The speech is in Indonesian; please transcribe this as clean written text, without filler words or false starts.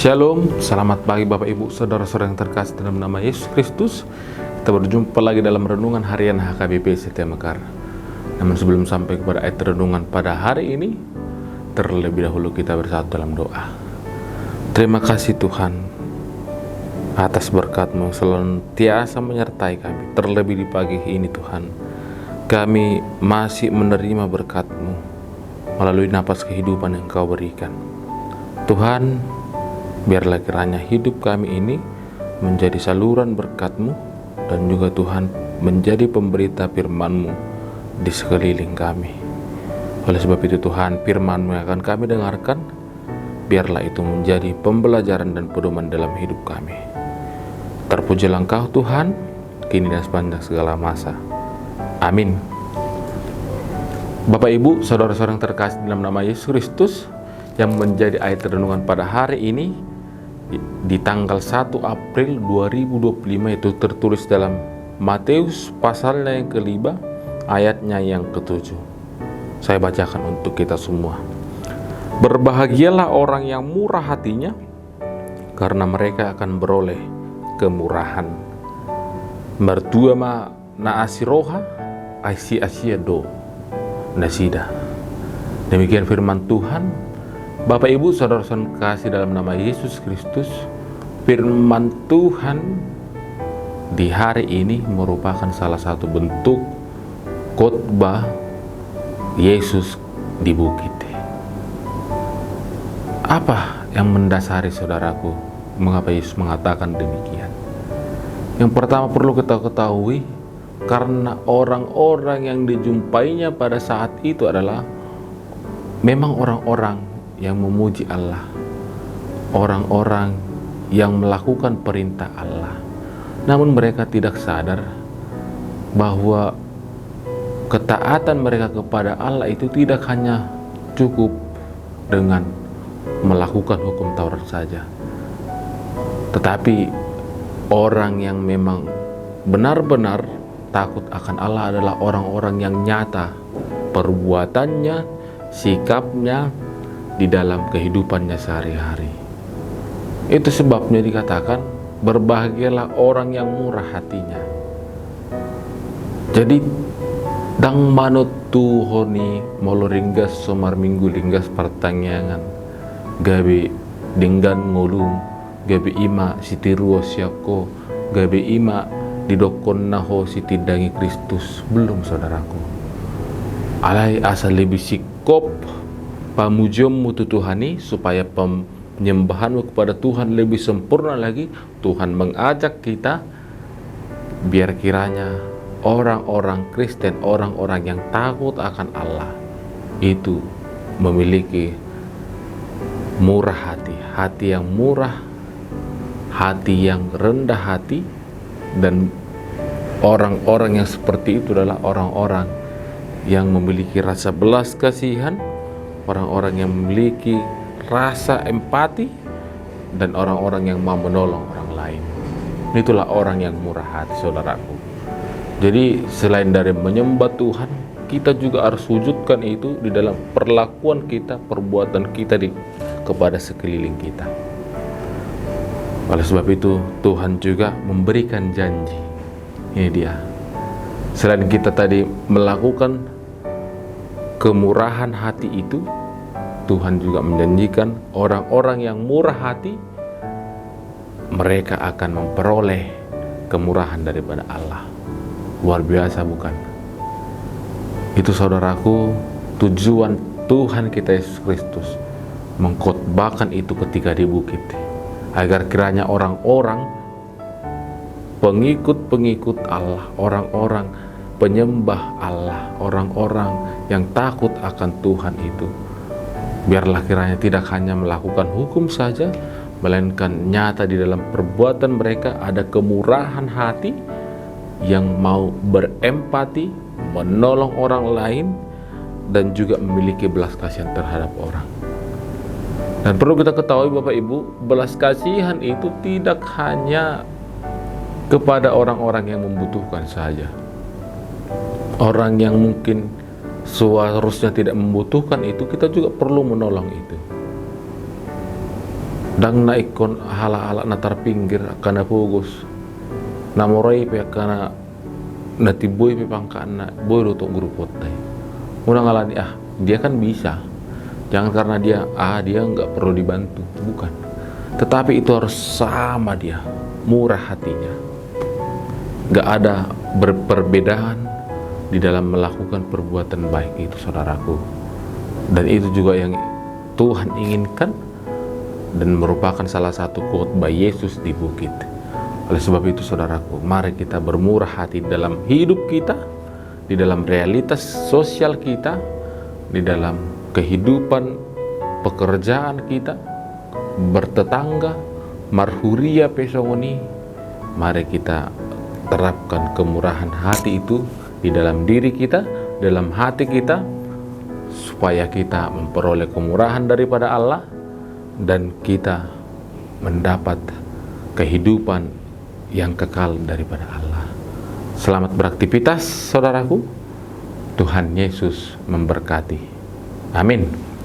Shalom, selamat pagi Bapak Ibu, Saudara-saudara yang terkasih dalam nama Yesus Kristus. Kita berjumpa lagi dalam renungan harian HKBP Setia Mekar. Namun sebelum sampai kepada ayat renungan pada hari ini, terlebih dahulu kita bersatu dalam doa. Terima kasih Tuhan atas berkat-Mu senantiasa menyertai kami. Terlebih di pagi ini Tuhan, kami masih menerima berkat-Mu melalui napas kehidupan yang Kau berikan. Tuhan, biarlah kiranya hidup kami ini menjadi saluran berkat-Mu dan juga Tuhan menjadi pemberita firman-Mu di sekeliling kami. Oleh sebab itu Tuhan, firman-Mu yang akan kami dengarkan, biarlah itu menjadi pembelajaran dan pedoman dalam hidup kami. Terpujilah Engkau Tuhan, kini dan sepanjang segala masa. Amin. Bapak Ibu, saudara-saudara yang terkasih dalam nama Yesus Kristus, yang menjadi ayat renungan pada hari ini di tanggal 1 April 2025 itu tertulis dalam Matius pasalnya yang ke-5 ayatnya yang ke-7. Saya bacakan untuk kita semua. Berbahagialah orang yang murah hatinya, karena mereka akan beroleh kemurahan. Mertua ma naasiroha aisi asiado nasida. Demikian firman Tuhan. Bapak Ibu saudara-saudara kasih dalam nama Yesus Kristus, firman Tuhan di hari ini merupakan salah satu bentuk khotbah Yesus di bukit. Apa yang mendasari saudaraku mengapa Yesus mengatakan demikian? Yang pertama perlu kita ketahui, karena orang-orang yang dijumpainya pada saat itu adalah memang orang-orang yang memuji Allah, orang-orang yang melakukan perintah Allah. Namun mereka tidak sadar bahwa ketaatan mereka kepada Allah itu tidak hanya cukup dengan melakukan hukum Taurat saja, tetapi orang yang memang benar-benar takut akan Allah adalah orang-orang yang nyata perbuatannya, sikapnya di dalam kehidupannya sehari-hari. Itu sebabnya dikatakan berbahagialah orang yang murah hatinya. Jadi dang manut tuhoni moloringgas somar minggu linggas pertanyaan gabe dinggan ngolum gabe ima sitiruo siako gabe ima didokon naho sitidangi Kristus. Belum saudaraku, alai asal lebih sikop pamujiom mutu Tuhani, supaya penyembahanmu kepada Tuhan lebih sempurna lagi. Tuhan mengajak kita biar kiranya orang-orang Kristen, orang-orang yang takut akan Allah itu memiliki murah hati, hati yang murah, hati yang rendah hati. Dan orang-orang yang seperti itu adalah orang-orang yang memiliki rasa belas kasihan, orang-orang yang memiliki rasa empati, dan orang-orang yang mau menolong orang lain. Itulah orang yang murah hati saudaraku. Jadi selain dari menyembah Tuhan, kita juga harus wujudkan itu di dalam perlakuan kita, perbuatan kita kepada sekeliling kita. Oleh sebab itu Tuhan juga memberikan janji. Ini dia. Selain kita tadi melakukan kemurahan hati itu, Tuhan juga menjanjikan orang-orang yang murah hati, mereka akan memperoleh kemurahan daripada Allah. Luar biasa bukan? Itu saudaraku, tujuan Tuhan kita Yesus Kristus mengkhotbahkan itu ketika di bukit, agar kiranya orang-orang pengikut-pengikut Allah, orang-orang penyembah Allah, orang-orang yang takut akan Tuhan itu, biarlah kiranya tidak hanya melakukan hukum saja, melainkan nyata di dalam perbuatan mereka ada kemurahan hati yang mau berempati, menolong orang lain, dan juga memiliki belas kasihan terhadap orang. Dan perlu kita ketahui Bapak Ibu, belas kasihan itu tidak hanya kepada orang-orang yang membutuhkan saja. Orang yang mungkin seharusnya tidak membutuhkan itu, kita juga perlu menolong itu. dang na ikon hala-hala na terpinggir kana pugos namorai pe kana natiboy pe pangkaan na boy do to grupot tay muna ngalani dia kan bisa, jangan karena dia nggak perlu dibantu, bukan, tetapi itu harus sama dia, murah hatinya, nggak ada perbedaan di dalam melakukan perbuatan baik itu, saudaraku. Dan itu juga yang Tuhan inginkan dan merupakan salah satu khotbah Yesus di bukit. Oleh sebab itu, saudaraku, mari kita bermurah hati dalam hidup kita, di dalam realitas sosial kita, di dalam kehidupan pekerjaan kita, bertetangga, marhuria pesongoni. Mari kita terapkan kemurahan hati itu di dalam diri kita, dalam hati kita, supaya kita memperoleh kemurahan daripada Allah dan kita mendapat kehidupan yang kekal daripada Allah. Selamat beraktivitas, saudaraku. Tuhan Yesus memberkati. Amin.